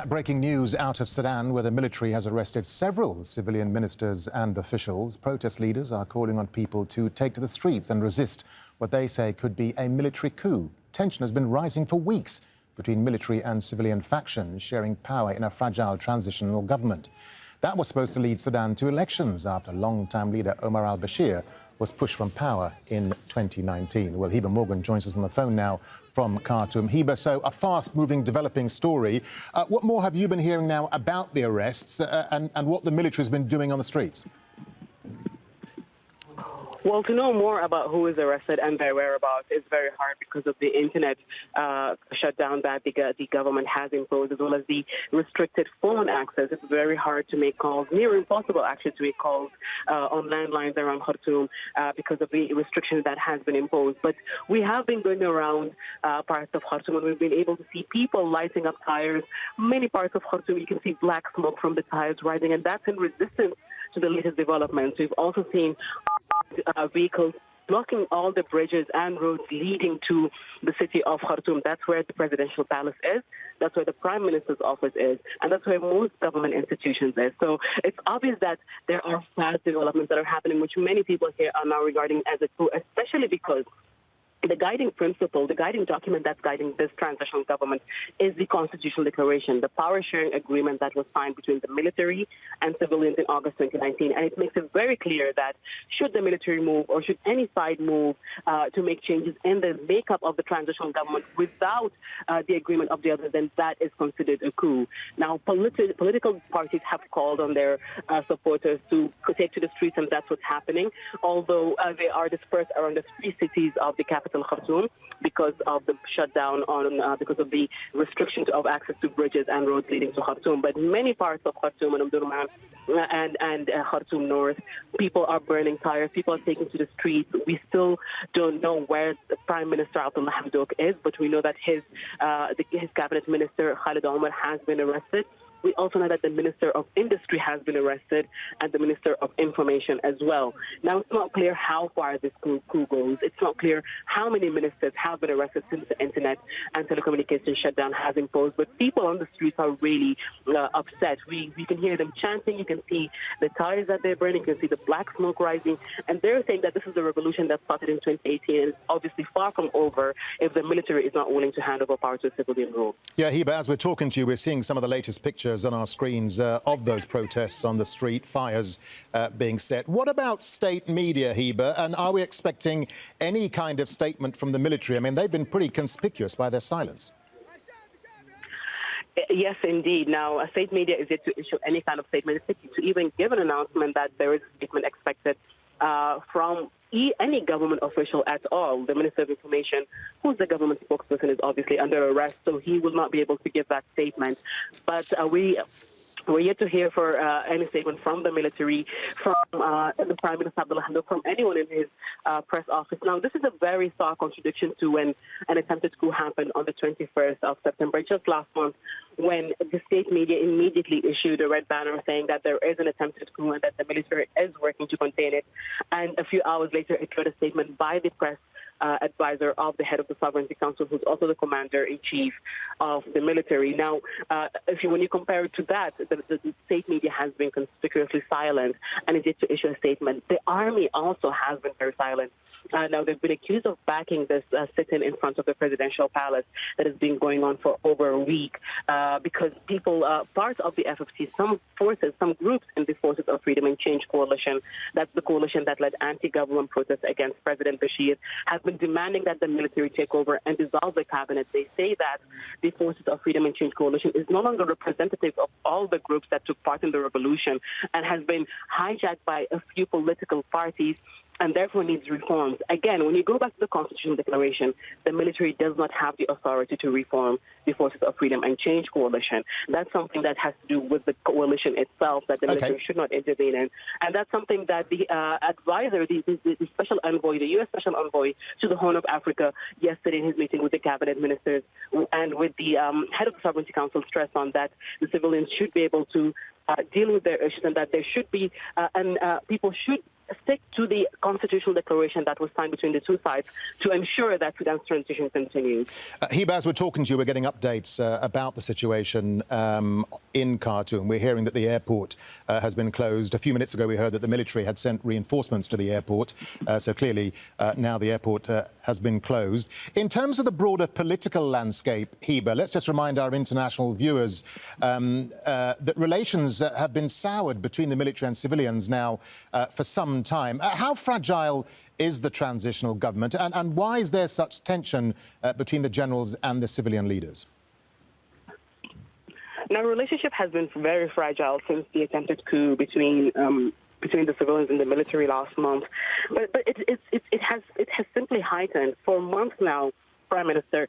Breaking news out of Sudan, where the military has arrested several civilian ministers and officials. Protest leaders are calling on people to take to the streets and resist what they say could be a military coup. Tension has been rising for weeks between military and civilian factions sharing power in a fragile transitional government. That was supposed to lead Sudan to elections after long-time leader Omar al-Bashir was pushed from power in 2019. Well, Heba Morgan joins us on the phone now from Khartoum. Heba, so a fast-moving, developing story. What more have you been hearing now about the arrests and what the military has been doing on the streets? Well, to know more about who is arrested and their whereabouts is very hard because of the internet shutdown that the government has imposed, as well as the restricted phone access. It's very hard to make calls, near impossible actually to make calls on landlines around Khartoum because of the restrictions that has been imposed. But we have been going around parts of Khartoum and we've been able to see people lighting up tires. Many parts of Khartoum, you can see black smoke from the tires rising, and that's in resistance to the latest developments. We've also seen vehicles blocking all the bridges and roads leading to the city of Khartoum. That's where the presidential palace is. That's where the prime minister's office is. And that's where most government institutions is. So it's obvious that there are fast developments that are happening, which many people here are now regarding as a coup, especially because the guiding principle, the guiding document that's guiding this transitional government is the Constitutional Declaration, the power-sharing agreement that was signed between the military and civilians in August 2019. And it makes it very clear that should the military move or should any side move to make changes in the makeup of the transitional government without the agreement of the others, then that is considered a coup. Now, political parties have called on their supporters to take to the streets, and that's what's happening, although they are dispersed around the three cities of the capital Khartoum because of the shutdown because of the restrictions of access to bridges and roads leading to Khartoum. But many parts of Khartoum and Omdurman and Khartoum North, people are burning tires, people are taking to the streets. We still don't know where the Prime Minister Abdullah Hamdok is, but we know that his cabinet minister Khalid Omar has been arrested. We also know that the Minister of Industry has been arrested and the Minister of Information as well. Now, it's not clear how far this coup goes. It's not clear how many ministers have been arrested since the Internet and telecommunications shutdown has imposed. But people on the streets are really upset. We can hear them chanting. You can see the tires that they're burning. You can see the black smoke rising. And they're saying that this is a revolution that started in 2018 and is obviously far from over if the military is not willing to hand over power to civilian rule. Yeah, Heba, as we're talking to you, we're seeing some of the latest pictures on our screens of those protests on the street, fires being set. What about state media, Heba? And are we expecting any kind of statement from the military? I mean, they've been pretty conspicuous by their silence. Yes, indeed. Now, state media is yet to issue any kind of statement, to even give an announcement that there is a statement expected from any government official at all. The Minister of Information, who's the government spokesperson, is obviously under arrest, so he will not be able to give that statement. But we're yet to hear for any statement from the military, from the Prime Minister Abdullah Hamdok, from anyone in his press office. Now, this is a very stark contradiction to when an attempted coup happened on the 21st of September, just last month, when the state media immediately issued a red banner saying that there is an attempted coup and that the military is working to contain it. And a few hours later, it got a statement by the press advisor of the head of the Sovereignty Council, who's also the commander-in-chief of the military. Now, when you compare it to that, the state media has been conspicuously silent and is yet to issue a statement. The army also has been very silent. Now, they've been accused of backing this sit-in in front of the presidential palace that has been going on for over a week because people, part of the FFC, some forces, some groups in the Forces of Freedom and Change coalition, that's the coalition that led anti-government protests against President Bashir, have been demanding that the military take over and dissolve the cabinet. They say that the Forces of Freedom and Change coalition is no longer representative of all the groups that took part in the revolution and has been hijacked by a few political parties and therefore needs reforms. Again, when you go back to the Constitutional Declaration, the military does not have the authority to reform the Forces of Freedom and Change coalition. That's something that has to do with the coalition itself that the military should not intervene in. And that's something that the advisor, the special envoy, the U.S. special envoy to the Horn of Africa yesterday in his meeting with the cabinet ministers and with the head of the Sovereignty Council stressed on that the civilians should be able to deal with their issues and that there should be, people should stick to the constitutional declaration that was signed between the two sides to ensure that Sudan's transition continues. Hiba, as we're talking to you, we're getting updates about the situation in Khartoum. We're hearing that the airport has been closed. A few minutes ago, we heard that the military had sent reinforcements to the airport. So clearly, now the airport has been closed. In terms of the broader political landscape, Hiba, let's just remind our international viewers that relations have been soured between the military and civilians now for some time. How fragile is the transitional government, and why is there such tension between the generals and the civilian leaders? Now, relationship has been very fragile since the attempted coup between the civilians and the military last month, but it has simply heightened. For months now, Prime Minister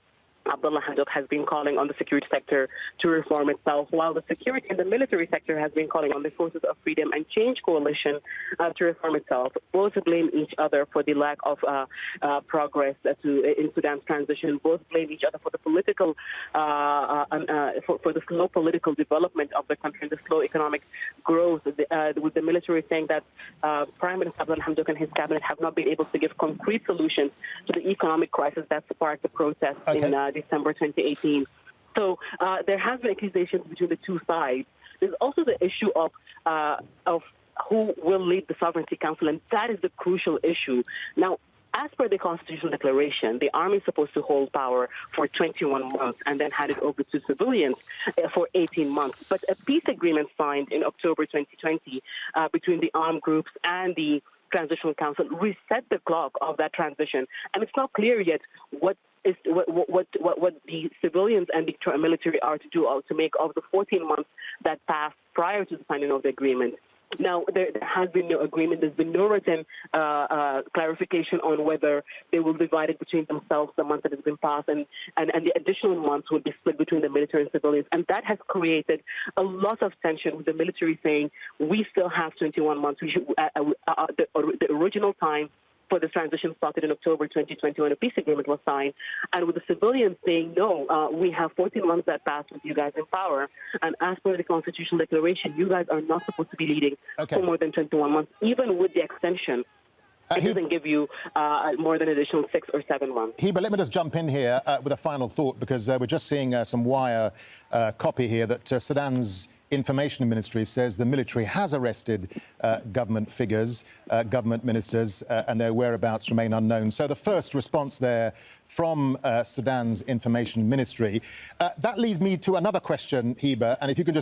Abdullah Hamdok has been calling on the security sector to reform itself, while the security and the military sector has been calling on the Forces of Freedom and Change coalition to reform itself. Both blame each other for the lack of progress in Sudan's transition. Both blame each other for the political, for the slow political development of the country and the slow economic growth. With the military saying that Prime Minister Abdullah Hamdok and his cabinet have not been able to give concrete solutions to the economic crisis that sparked the protests in December 2018. So there has been accusations between the two sides. There's also the issue of who will lead the Sovereignty Council, and that is the crucial issue. Now, as per the Constitutional Declaration, the army is supposed to hold power for 21 months and then hand it over to civilians for 18 months. But a peace agreement signed in October 2020 between the armed groups and the Transitional Council reset the clock of that transition, and it's not clear yet what the civilians and the military are to do to make of the 14 months that passed prior to the signing of the agreement. Now, there has been no agreement. There's been no written clarification on whether they will divide it between themselves the month that has been passed, and the additional months will be split between the military and civilians. And that has created a lot of tension, with the military saying, we still have 21 months. We should, the original time for the transition started in October 2020 when a peace agreement was signed, and with the civilians saying, no, we have 14 months that passed with you guys in power, and as per the Constitutional Declaration, you guys are not supposed to be leading for more than 21 months, even with the extension. It doesn't give you more than additional 6 or 7 months. Hiba, let me just jump in here with a final thought, because we're just seeing some wire copy here that Sudan's Information Ministry says the military has arrested government figures, government ministers, and their whereabouts remain unknown. So the first response there from Sudan's Information Ministry. That leads me to another question, Hiba, and if you could just